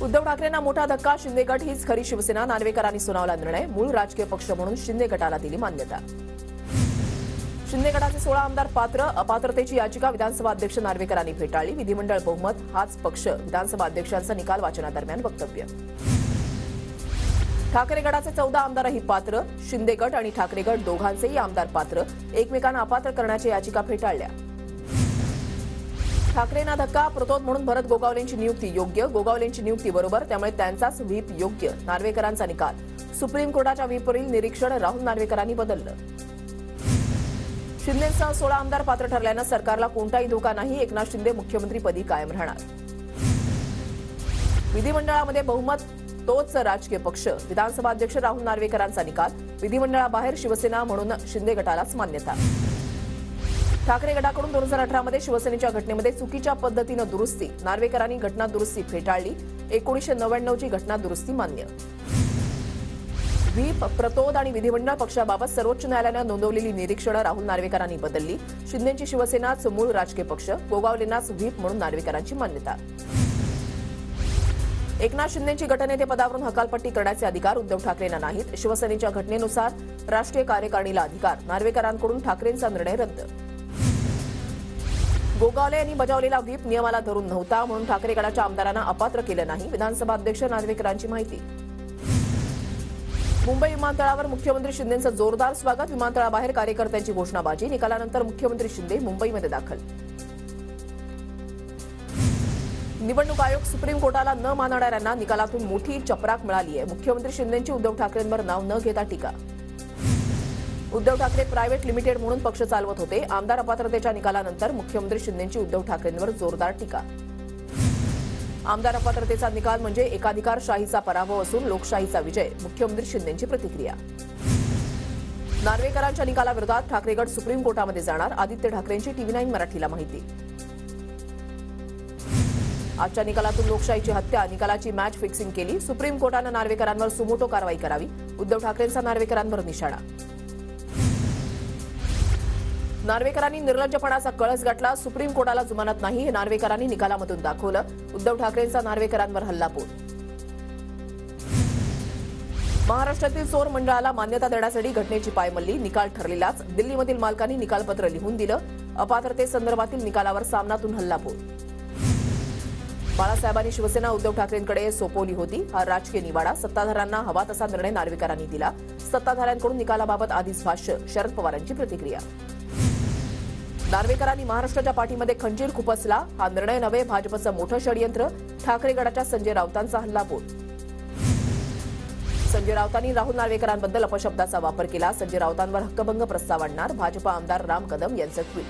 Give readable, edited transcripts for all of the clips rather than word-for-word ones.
उद्धव ठाकरेंना मोठा धक्का. शिंदे गट हीच खरी शिवसेना. नार्वेकरांनी सुनावला निर्णय. मूळ राजकीय पक्ष म्हणून शिंदे गटाला दिली मान्यता. शिंदे गटाचे 16 आमदार पात्र. अपात्रतेची याचिका विधानसभा अध्यक्ष नार्वेकरांनी फेटाळली. विधिमंडळ बहुमत हाच पक्ष. विधानसभा अध्यक्षांचा निकाल वाचनादरम्यान वक्तव्य. ठाकरे गटाचे 14 आमदारही पात्र. शिंदे गट आणि ठाकरे गट दोघांचेही आमदार पात्र. एकमेकांना अपात्र करण्याच्या याचिका फेटाळल्या. ठाकरेंना धक्का. प्रतोद म्हणून भरत गोगावलेंची नियुक्ती योग्य. गोगावलेंची नियुक्ती बरोबर, त्यामुळे त्यांचाच व्हीप योग्य. नार्वेकरांचा निकाल. सुप्रीम कोर्टाच्या व्हीपवरील निरीक्षण राहुल नार्वेकरांनी बदललं. शिंदेसह 16 आमदार पात्र ठरल्यानं सरकारला कोणताही धोका नाही. एकनाथ शिंदे मुख्यमंत्रीपदी कायम राहणार. विधिमंडळामध्ये बहुमत तोच राजकीय पक्ष. विधानसभा अध्यक्ष राहुल नार्वेकरांचा निकाल. विधिमंडळाबाहेर शिवसेना म्हणून शिंदे गटालाच मान्यता. ठाकरे गटाकडून 2018 मध्ये शिवसेनेच्या घटनेमध्ये चुकीच्या पद्धतीनं दुरुस्ती. नार्वेकरांनी घटना दुरुस्ती फेटाळली. 1999 ची घटना दुरुस्ती मान्य. व्हीप, प्रतोद आणि विधिमंडळ पक्षाबाबत सर्वोच्च न्यायालयानं नोंदवलेली निरीक्षणं राहुल नार्वेकरांनी बदलली. शिंदेची शिवसेनाच मूळ राजकीय पक्ष. गोगावलेंनाच व्हीप म्हणून नार्वेकरांची मान्यता. एकनाथ शिंदेची गटनेते पदावरून हकालपट्टी करण्याचे अधिकार उद्धव ठाकरेंना नाहीत. शिवसेनेच्या घटनेनुसार राष्ट्रीय कार्यकारिणीला अधिकार. नार्वेकरांकडून ठाकरेंचा निर्णय रद्द. गोगावले यांनी बजावलेला व्हीप नियमाला धरून नव्हता, म्हणून ठाकरे गटाच्या आमदारांना अपात्र केलं नाही. विधानसभा अध्यक्ष नार्वेकरांची माहिती. मुंबई विमानतळावर मुख्यमंत्री शिंदेंचं जोरदार स्वागत. विमानतळाबाहेर कार्यकर्त्यांची घोषणाबाजी. निकालानंतर मुख्यमंत्री शिंदे मुंबईमध्ये दाखल. निवडणूक आयोग सुप्रीम कोर्टाला न मानणाऱ्यांना निकालातून मोठी चपराक मिळाली आहे. मुख्यमंत्री शिंदेंची उद्धव ठाकरेंवर नाव न घेता टीका. उद्धव ठाकरे प्रायव्हेट लिमिटेड म्हणून पक्ष चालवत होते. आमदार अपात्रतेच्या निकालानंतर मुख्यमंत्री शिंदेंची उद्धव ठाकरेंवर जोरदार टीका. आमदार अपात्रतेचा निकाल म्हणजे एकाधिकारशाहीचा पराभव असून लोकशाहीचा विजय. मुख्यमंत्री शिंदेंची प्रतिक्रिया. नार्वेकरांच्या निकालाविरोधात ठाकरे गट सुप्रीम कोर्टामध्ये जाणार. आदित्य ठाकरेंची TV9 मराठीला माहिती. आजच्या निकालातून लोकशाहीची हत्या. निकालाची मॅच फिक्सिंग केली. सुप्रीम कोर्टानं नार्वेकरांवर सुमोटो कारवाई करावी. उद्धव ठाकरेंचा नार्वेकरांवर निशाणा. नार्वेकरांनी निर्लज्जपणाचा कळस गाठला. सुप्रीम कोर्टाला जुमानत नाही हे नार्वेकरांनी निकालामधून दाखवलं. उद्धव ठाकरेंचा नार्वेकरांवर हल्लाबोल. महाराष्ट्रातील चोर मंडळाला मान्यता देण्यासाठी घटनेची पायमल्ली. निकाल ठरलेलाच. दिल्लीमधील मालकांनी निकालपत्र लिहून दिलं. अपात्रतेसंदर्भातील निकालावर सामनातून हल्लाबोल. बाळासाहेबांनी शिवसेना उद्धव ठाकरेंकडे सोपवली होती. हा राजकीय निवाडा. सत्ताधाऱ्यांना हवा तसा निर्णय नार्वेकरांनी दिला. सत्ताधाऱ्यांकडून निकालाबाबत आधीच भाष्य. शरद पवारांची प्रतिक्रिया. नार्वेकरांनी महाराष्ट्राच्या पाठीमध्ये खंजीर खुपसला. हा निर्णय नव्हे, भाजपचं मोठं षडयंत्र. ठाकरे गटाच्या संजय राऊतांचा हल्लाबोल. संजय राऊतांनी राहुल नार्वेकरांबद्दल अपशब्दाचा वापर केला. संजय राऊतांवर हक्कभंग प्रस्ताव आणणार. भाजप आमदार राम कदम यांचं ट्विट.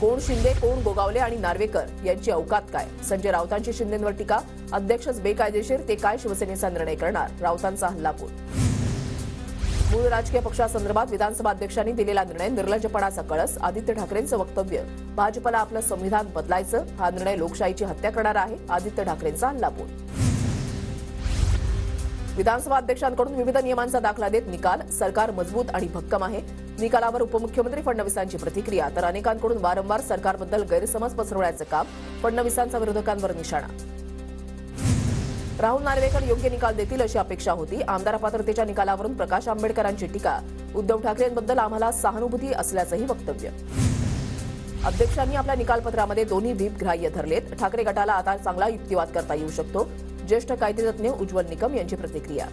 कोण शिंदे, कोण गोगावले आणि नार्वेकर यांची अवकात काय? संजय राऊतांची शिंदेंवर टीका. अध्यक्षच बेकायदेशीर, ते काय शिवसेनेचा निर्णय करणार? राऊतांचा हल्लाबोल. मूळ राजकीय पक्षासंदर्भात विधानसभा अध्यक्षांनी दिलेला निर्णय निर्लज्जपणाचा कळस. आदित्य ठाकरेंचं वक्तव्य. भाजपला आपलं संविधान बदलायचं. हा निर्णय लोकशाहीची हत्या करणारा आहे. आदित्य ठाकरेंचा हल्लाबोल. विधानसभा अध्यक्षांकडून विविध नियमांचा दाखला देत निकाल. सरकार मजबूत आणि भक्कम आहे. निकालावर उपमुख्यमंत्री फडणवीसांची प्रतिक्रिया. तर अनेकांकडून वारंवार सरकारबद्दल गैरसमज पसरवण्याचं काम. फडणवीसांचा विरोधकांवर निशाणा. राहुल नार्वेकर योग्य निकाल देतील अशी अपेक्षा होती. आमदार अपात्रतेच्या निकालावरून प्रकाश आंबेडकरांची टीका. उद्धव ठाकरेंबद्दल आम्हाला सहानुभूती असल्याचंही वक्तव्य. अध्यक्षांनी आपल्या निकालपत्रामध्ये दोन्ही व्हीप ग्राह्य धरलेत. ठाकरे गटाला आता चांगला युक्तिवाद करता येऊ शकतो. ज्येष्ठ कायदेतज्ञ उज्ज्वल निकम यांची प्रतिक्रिया.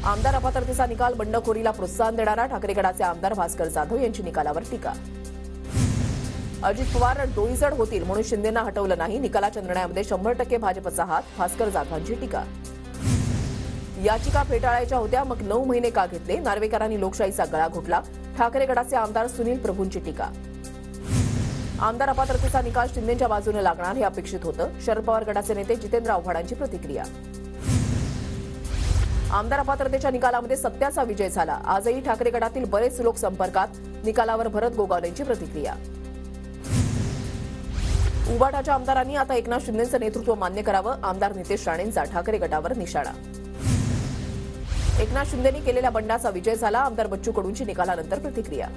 आमदार अपात्रतेचा निकाल बंडखोरीला प्रोत्साहन देणारा. ठाकरे गटाचे आमदार भास्कर जाधव यांची निकालावर टीका. अजित पवार डोईजड होतील म्हणून शिंदेंना हटवलं नाही. निकालाच्या निर्णयामध्ये 100% भाजपचा हात. भास्कर जाधवांची टीका. याचिका फेटाळायच्या होत्या, मग 9 महिने का घेतले? नार्वेकरांनी लोकशाहीचा गळा घोटला. ठाकरे गटाचे आमदार सुनील प्रभूंची टीका. आमदार अपात्रतेचा निकाल शिंदेंच्या बाजूने लागणार हे अपेक्षित होतं. शरद पवार गटाचे नेते जितेंद्र आव्हाडांची प्रतिक्रिया. आमदार अपात्रतेच्या निकालामध्ये सत्याचा विजय झाला. आजही ठाकरे गटातील बरेच लोक संपर्कात. निकालावर भरत गोगावलेंची प्रतिक्रिया. उबाटाच्या आमदारांनी आता एकनाथ शिंदेंचं नेतृत्व मान्य करावं. आमदार नितेश राणेंचा ठाकरे गटावर निशाणा. एकनाथ शिंदेंनी केलेल्या बंडाचा विजय झाला. आमदार बच्चू कडूंची निकालानंतर प्रतिक्रिया.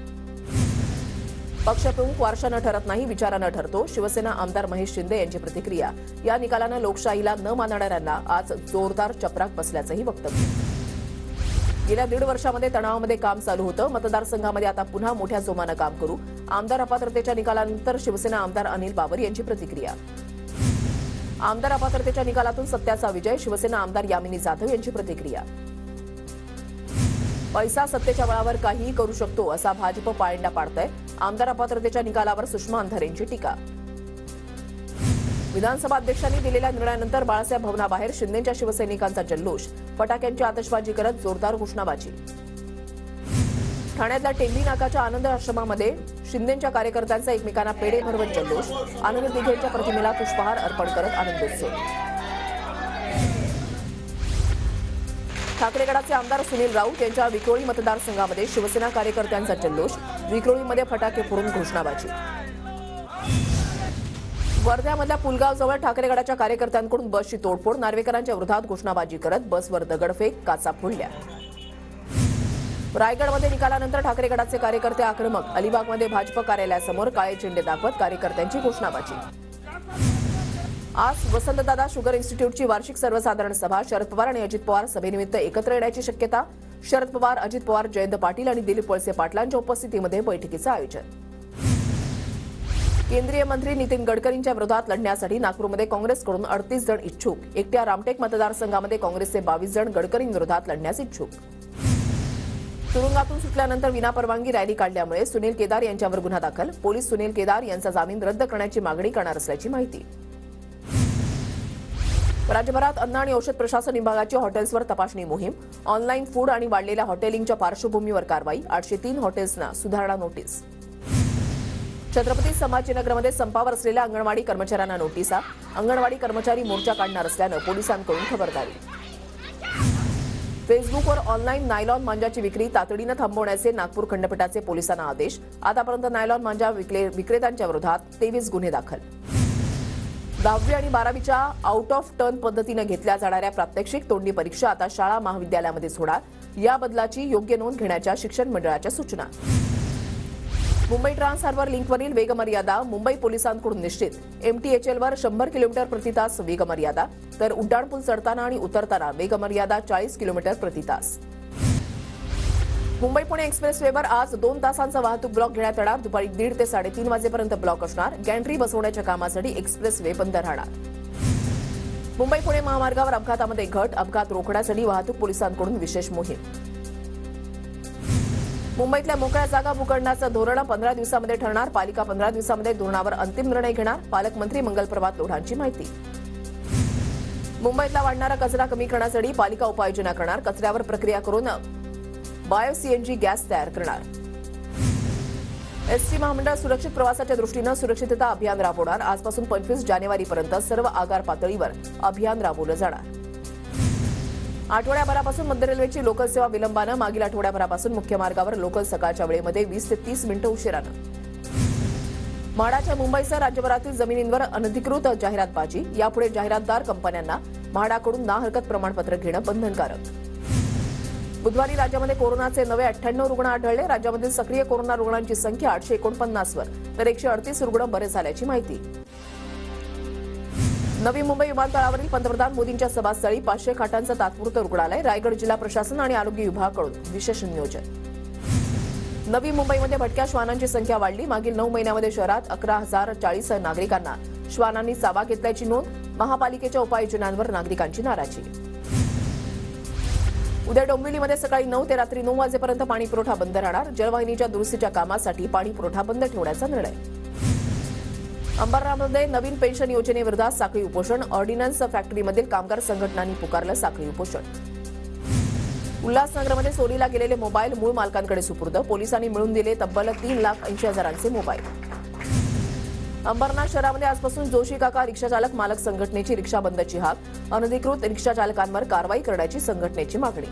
पक्षप्रमुख वारशानं ठरत नाही, विचारानं ठरतो. शिवसेना आमदार महेश शिंदे यांची प्रतिक्रिया. या निकालानं लोकशाहीला न मानणाऱ्यांना आज जोरदार चपराक बसल्याचंही वक्तव्य. गेल्या 1.5 वर्षामध्ये तणावामध्ये काम चालू होतं. मतदारसंघामध्ये आता पुन्हा मोठ्या जोमानं काम करू. आमदार अपात्रतेच्या निकालानंतर शिवसेना आमदार अनिल बाबर यांची प्रतिक्रिया. आमदार अपात्रतेच्या निकालातून सत्याचा विजय. शिवसेना आमदार यामिनी जाधव यांची प्रतिक्रिया. पैसा सत्तेच्या बळावर काहीही करू शकतो असा भाजप पायंडा पाडतंय. आमदार अपात्रतेच्या निकालावर सुषमा अंधारेंची टीका. विधानसभा अध्यक्षांनी दिलेल्या निर्णयानंतर बाळासाहेब भवनाबाहेर शिंदेच्या शिवसैनिकांचा जल्लोष. फटाक्यांची आतषबाजी करत जोरदार घोषणाबाजी. ठाण्यातल्या टेंभी नाकाच्या आनंद आश्रमामध्ये शिंदेच्या कार्यकर्त्यांचा एकमेकांना पेढे भरवत जल्लोष. आनंद दिघेंच्या प्रतिमेला पुष्पहार अर्पण करत आनंदोत्सव. ठाकरेगडाचे आमदार सुनील राऊत यांच्या विक्रोळी मतदारसंघामध्ये शिवसेना कार्यकर्त्यांचा जल्लोष. विक्रोळीमध्ये फटाके फोडून घोषणाबाजी. वर्ध्यामधल्या पुलगावजवळ ठाकरेगडाच्या कार्यकर्त्यांकडून बसची तोडफोड. नार्वेकरांच्या विरोधात घोषणाबाजी करत बसवर दगडफेक, काचा फोडल्या. रायगडमध्ये निकालानंतर ठाकरेगडाचे कार्यकर्ते आक्रमक. अलिबागमध्ये भाजप कार्यालयासमोर काळे झेंडे दाखवत कार्यकर्त्यांची घोषणाबाजी. आज वसंतदादा शुगर इन्स्टिट्यूटची वार्षिक सर्वसाधारण सभा. शरद पवार आणि अजित पवार सभेनिमित्त एकत्र येण्याची शक्यता. शरद पवार, अजित पवार, जयंत पाटील आणि दिलीप वळसे पाटलांच्या उपस्थितीमध्ये बैठकीचं आयोजन. केंद्रीय मंत्री नितीन गडकरींच्या विरोधात लढण्यासाठी नागपूरमध्ये काँग्रेसकडून 38 जण इच्छुक. एकट्या रामटेक मतदारसंघामध्ये काँग्रेसचे 22 जण गडकरींविरोधात लढण्यास इच्छुक. तुरुंगातून सुटल्यानंतर विनापरवानगी रॅली काढल्यामुळे सुनील केदार यांच्यावर गुन्हा दाखल. पोलीस सुनील केदार यांचा जामीन रद्द करण्याची मागणी करणार असल्याची माहिती. राज्यभरात अन्न आणि औषध प्रशासन विभागाची हॉटेल्सवर तपासणी मोहीम. ऑनलाईन फूड आणि वाढलेल्या हॉटेलिंगच्या पार्श्वभूमीवर कारवाई. 803 हॉटेल्सना सुधारणा नोटीस. छत्रपती संभाजीनगरमध्ये संपावर असलेल्या अंगणवाडी कर्मचाऱ्यांना नोटिसा. अंगणवाडी कर्मचारी मोर्चा काढणार असल्यानं पोलिसांकडून खबरदारी. फेसबुकवर ऑनलाईन नायलॉन मांजाची विक्री तातडीनं थांबवण्याचे नागपूर खंडपीठाचे पोलिसांना आदेश. आतापर्यंत नायलॉन मांजा विक्रेत्यांच्या विरोधात 23 गुन्हे दाखल. 10वी आणि 12वीच्या आउट ऑफ टर्न पद्धतीनं घेतल्या जाणाऱ्या प्रात्यक्षिक तोंडी परीक्षा आता शाळा महाविद्यालयामध्येच होणार. या बदलाची योग्य नोंद घेण्याच्या शिक्षण मंडळाच्या सूचना. मुंबई ट्रान्स हार्बर लिंकवरील वेगमर्यादा मुंबई पोलिसांकडून निश्चित. एमटीएचएलवर 100 किलोमीटर प्रति तास वेगमर्यादा, तर उड्डाणपूल चढताना आणि उतरताना वेगमर्यादा 40 किलोमीटर प्रति तास. मुंबई पुणे एक्सप्रेसवेवर आज 2 तासांचा वाहतूक ब्लॉक घेण्यात येणार. दुपारी 1:30 ते 3:30 वाजेपर्यंत ब्लॉक असणार. गॅन्ट्री बसवण्याच्या कामासाठी एक्सप्रेसवे बंद राहणार. मुंबई पुणे महामार्गावर अपघातामध्ये घट. अपघात रोखण्यासाठी वाहतूक पोलिसांकडून विशेष मोहीम. मुंबईतल्या मोकळ्या जागा उघडण्याचं धोरण 15 दिवसांमध्ये ठरणार. पालिका 15 दिवसांमध्ये धोरणावर अंतिम निर्णय घेणार. पालकमंत्री मंगलप्रभात लोढांची माहिती. मुंबईतला वाढणारा कचरा कमी करण्यासाठी पालिका उपाययोजना करणार. कचऱ्यावर प्रक्रिया करून बायो सीएनजी गॅस तयार करणार. एसटी महामंडळ सुरक्षित प्रवासाच्या दृष्टीनं सुरक्षितता अभियान राबवणार. आजपासून 25 जानेवारीपर्यंत सर्व आगार पातळीवर अभियान राबवलं जाणार. आठवड्याभरापासून मध्य रेल्वेची लोकल सेवा विलंबानं. मागील आठवड्याभरापासून मुख्य मार्गावर लोकल सकाळच्या वेळेमध्ये 20 ते 30 मिनिटं उशिरानं. म्हाडाच्या मुंबईसह राज्यभरातील जमिनींवर अनधिकृत जाहिरातबाजी. यापुढे जाहिरातदार कंपन्यांना म्हाडाकडून ना हरकत प्रमाणपत्र घेणं बंधनकारक. बुधवारी राज्यामध्ये कोरोनाचे नवे 98 रुग्ण आढळले. राज्यामधील सक्रिय कोरोना रुग्णांची संख्या 849 वर, तर 138 रुग्ण बरे झाल्याची माहिती. नवी मुंबई विमानतळावरील पंतप्रधान मोदींच्या सभास्थळी 500 खाटांचं तात्पुरतं रुग्णालय. रायगड जिल्हा प्रशासन आणि आरोग्य विभागाकडून विशेष नियोजन. नवी मुंबईमध्ये भटक्या श्वानांची संख्या वाढली. मागील 9 महिन्यामध्ये शहरात 11,040 नागरिकांना श्वानांनी चावा घेतल्याची नोंद. महापालिकेच्या उपाययोजनांवर नागरिकांची नाराजी. उद्या डोंबिवलीमध्ये सकाळी 9 ते रात्री 9 वाजेपर्यंत पाणी पुरवठा बंद राहणार. जलवाहिनीच्या दुरुस्तीच्या कामासाठी पाणी पुरवठा बंद ठेवण्याचा निर्णय. अंबरनाथमध्ये नवीन पेन्शन योजनेविरोधात साखळी उपोषण. ऑर्डिनन्स फॅक्टरीमधील कामगार संघटनांनी पुकारलं साखळी उपोषण. उल्हासनगरमध्ये चोरीला गेलेले मोबाईल मूळ मालकांकडे सुपूर्द. पोलिसांनी मिळून दिले तब्बल 3,80,000चे मोबाईल. अंबरनाथ शहरामध्ये आजपासून जोशी काका रिक्षाचालक मालक संघटनेची रिक्षा बंदची हाक. अनधिकृत रिक्षाचालकांवर कारवाई करण्याची संघटनेची मागणी.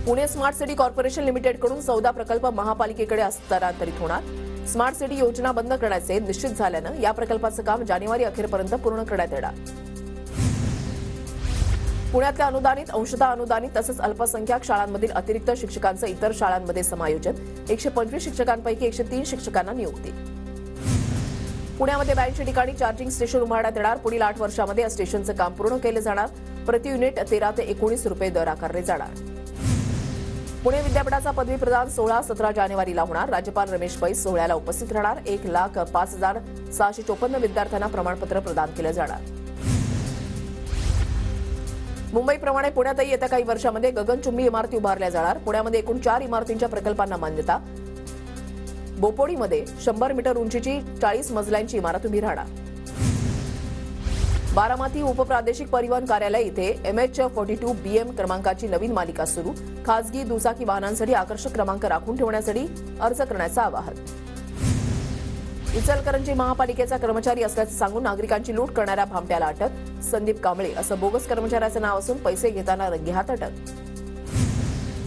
पुणे स्मार्ट सिटी कॉर्पोरेशन लिमिटेडकडून 14 प्रकल्प महापालिकेकडे हस्तांतरित होणार. स्मार्ट सिटी योजना बंद करण्याचे निश्चित झाल्यानं या प्रकल्पाचं काम जानेवारी अखेरपर्यंत पूर्ण करण्यात येणार. पुण्यातल्या अनुदानित, अंशतः अनुदानित तसंच अल्पसंख्याक शाळांमधील अतिरिक्त शिक्षकांचं इतर शाळांमध्ये समायोजन. 125 शिक्षकांपैकी 103 शिक्षकांना नियुक्ती. पुण्यामध्ये 82 ठिकाणी चार्जिंग स्टेशन उभारण्यात येणार. पुढील 8 वर्षांमध्ये या स्टेशनचं काम पूर्ण केलं जाणार. प्रति युनिट 13 ते 19 रुपये दर आकारले जाणार. पुणे विद्यापीठाचा पदवी प्रदान सोहळा 17 जानेवारीला होणार. राज्यपाल रमेश बैस सोहळ्याला उपस्थित राहणार. 1,05,654 विद्यार्थ्यांना प्रमाणपत्र प्रदान केलं जाणार. मुंबईप्रमाणे पुण्यातही येत्या काही वर्षांमध्ये गगनचुंबी इमारती उभारल्या जाणार. पुण्यामध्ये एकूण 4 इमारतींच्या प्रकल्पांना मान्यता. बोपोडीमध्ये 100 मीटर उंचीची 40 मजल्यांची इमारत उभी राहणार. बारामती उपप्रादेशिक परिवहन कार्यालय इथे MH42 BM क्रमांकाची नवीन मालिका सुरू. खासगी दुचाकी वाहनांसाठी आकर्षक क्रमांक राखून ठेवण्यासाठी अर्ज करण्याचं आवाहन. इचलकरंजी महापालिकेचा कर्मचारी असल्याचं सांगून नागरिकांची लूट करणाऱ्या भामट्याला अटक. संदीप कांबळे असं बोगस कर्मचाऱ्याचं नाव असून पैसे घेताना रंगेहात अटक.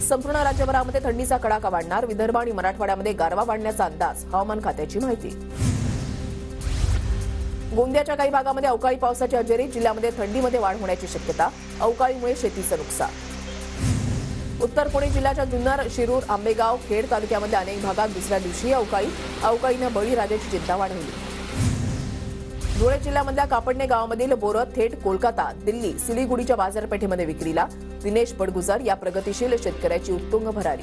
संपूर्ण राज्यभरामध्ये थंडीचा कडाका वाढणार. विदर्भ आणि मराठवाड्यामध्ये गारवा वाढण्याचा अंदाज. हवामान खात्याची माहिती. गोंदियाच्या काही भागामध्ये अवकाळी पावसाची हजेरी. जिल्ह्यामध्ये थंडीमध्ये वाढ होण्याची शक्यता. अवकाळीमुळे शेतीचं नुकसान. उत्तर पुणे जिल्ह्याच्या जुन्नर, शिरूर, आंबेगाव, खेड तालुक्यामध्ये अनेक भागात दुसऱ्या दिवशी अवकाळीनं बळीराजाची चिंता वाढवली. धुळे जिल्ह्यामधल्या कापडणे गावामधील बोरं थेट कोलकाता, दिल्ली, सिलिगुडीच्या बाजारपेठेमध्ये विक्रीला. दिनेश बडगुजर या प्रगतिशील शेतकऱ्याची उत्तुंग भरारी.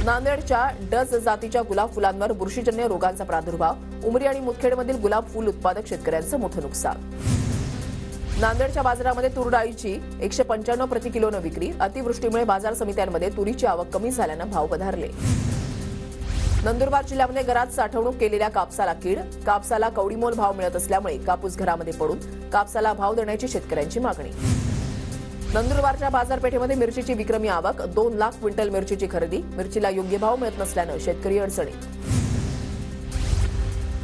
नांदेडच्या डज जातीच्या गुलाब फुलांवर बुरशीजन्य रोगांचा प्रादुर्भाव. उमरी आणि मुदखेडमधील गुलाब फुल उत्पादक शेतकऱ्यांचं मोठं नुकसान. नांदेडच्या बाजारामध्ये तूर डाळीची 195 प्रति किलोनं विक्री. अतिवृष्टीमुळे बाजार समित्यांमध्ये तुरीची आवक कमी झाल्यानं भाव वधारले. नंदुरबार जिल्ह्यामध्ये घरात साठवणूक केलेल्या कापसाला कीड. कापसाला कवडीमोल भाव मिळत असल्यामुळे कापूस घरामध्ये पडून कापसाला भाव देण्याची शेतकऱ्यांची मागणी. नंदुरबारच्या बाजारपेठेमध्ये मिरचीची विक्रमी आवक. 2 लाख क्विंटल मिरचीची खरेदी. मिरचीला योग्य भाव मिळत नसल्यानं शेतकरी अडचणीत.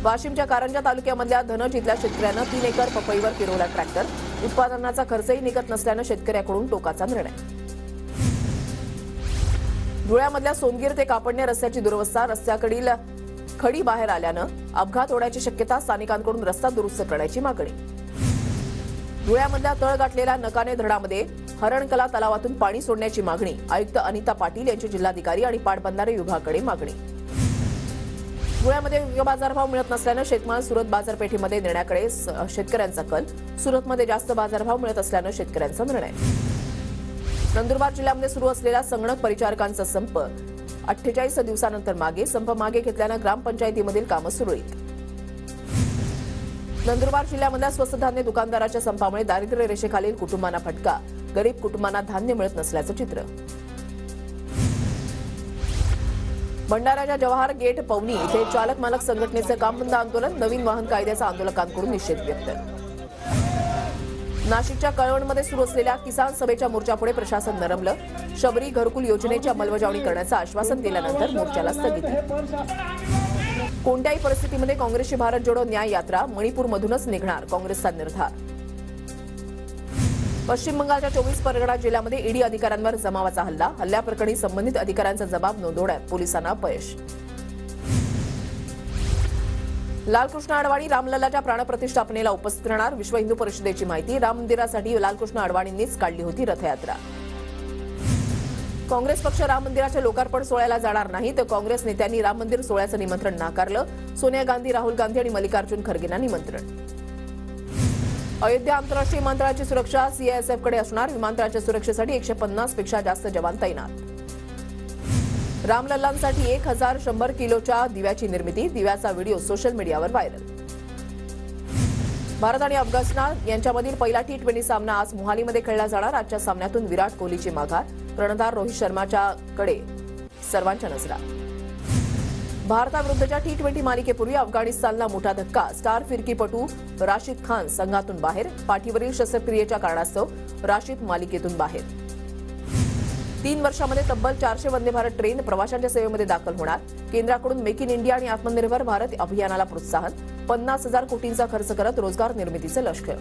वाशिमच्या कारंजा तालुक्यामधल्या धनज इथल्या शेतकऱ्यानं 3 एकर पपईवर फिरवला ट्रॅक्टर. उत्पादनाचा खर्चही निघत नसल्यानं शेतकऱ्याकडून टोकाचा निर्णय. धुळ्यामधल्या सोनगीर ते कापडणे रस्त्याची दुरवस्था. रस्त्याकडील खडी बाहेर आल्यानं अपघात होण्याची शक्यता. स्थानिकांकडून रस्ता दुरुस्त करण्याची मागणी. धुळ्यामधल्या तळ गाठलेल्या नकाने धरणामध्ये हरणकला तलावातून पाणी सोडण्याची मागणी. आयुक्त अनिता पाटील यांची जिल्हाधिकारी आणि पाटबंधारे विभागाकडे मागणी. धुळ्यामध्ये योग्य बाजारभाव मिळत नसल्यानं शेतमाल सुरत बाजारपेठेमध्ये नेण्याकडे शेतकऱ्यांचा कल. सुरतमध्ये जास्त बाजारभाव मिळत असल्यानं शेतकऱ्यांचा निर्णय. नंदुरबार जिल्ह्यामध्ये सुरू असलेला संगणक परिचारकांचा संप 48 दिवसानंतर मागे. संप मागे घेतल्यानं ग्रामपंचायतीमधील कामं सुरळीत. नंदुरबार जिल्ह्यामधल्या स्वस्त धान्य दुकानदाराच्या संपामुळे दारिद्र्य रेषेखालील कुटुंबांना फटका. गरीब कुटुंबांना धान्य मिळत नसल्याचं चित्र. भंडाऱ्याच्या जवाहर गेट पवनी इथे चालक मालक संघटनेचं काम बंद आंदोलन. नवीन वाहन कायद्याचा आंदोलकांकडून निषेध व्यक्त. नाशिकच्या कळवणमध्ये सुरू असलेल्या किसान सभेच्या मोर्चापुढे प्रशासन नरमलं. शबरी घरकुल योजनेची अंमलबजावणी करण्याचं आश्वासन दिल्यानंतर मोर्चाला स्थगिती. कोणत्याही परिस्थितीमध्ये काँग्रेसची भारत जोडो न्याय यात्रा. मणिपूरमधूनच निघणार काँग्रेसचा निर्धार. पश्चिम बंगालच्या 24 परगणा जिल्ह्यामध्ये ईडी अधिकाऱ्यांवर जमावाचा हल्ला. हल्ल्याप्रकरणी संबंधित अधिकाऱ्यांचा जबाब नोंदवण्यात पोलिसांना अपयश. लालकृष्ण अडवाणी रामलल्लाच्या प्राणप्रतिष्ठापनेला उपस्थित राहणार. विश्व हिंदू परिषदेची माहिती. राम मंदिरासाठी लालकृष्ण अडवाणींनीच काढली होती रथयात्रा. काँग्रेस पक्ष राम मंदिराच्या लोकार्पण सोहळ्याला जाणार नाही तर काँग्रेस नेत्यांनी राम मंदिर सोहळ्याचं निमंत्रण नाकारलं. सोनिया गांधी, राहुल गांधी आणि मल्लिकार्जुन खरगेंना निमंत्रण. अयोध्या आंतरराष्ट्रीय विमानतळाची सुरक्षा CISFकडे असणार. विमानतळाच्या सुरक्षेसाठी 150 पेक्षा जास्त जवान तैनात. रामलल्लांसाठी 1100 किलोच्या दिव्याची निर्मिती. दिव्याचा व्हिडिओ सोशल मीडियावर व्हायरल. भारत आणि अफगाणिस्तान यांच्यामधील पहिला T20 सामना आज मोहालीमध्ये खेळला जाणार. आजच्या सामन्यातून विराट कोहलीची माघार. कर्णधार रोहित शर्माच्याकडे सर्वांच्या नजरा. भारताविरुद्धच्या T20 मालिकेपूर्वी अफगाणिस्तानला मोठा धक्का. स्टार फिरकीपटू राशिद खान संघातून बाहेर. पाठीवरील शस्त्रक्रियेच्या कारणास्तव राशिद मालिकेतून बाहेर. 3 वर्षांमध्ये तब्बल 400 वंदे भारत ट्रेन प्रवाशांच्या सेवेमध्ये दाखल होणार. केंद्राकडून मेक इन इंडिया आणि आत्मनिर्भर भारत अभियानाला प्रोत्साहन. 50,000 कोटींचा खर्च करत रोजगार निर्मितीचं लक्ष्य.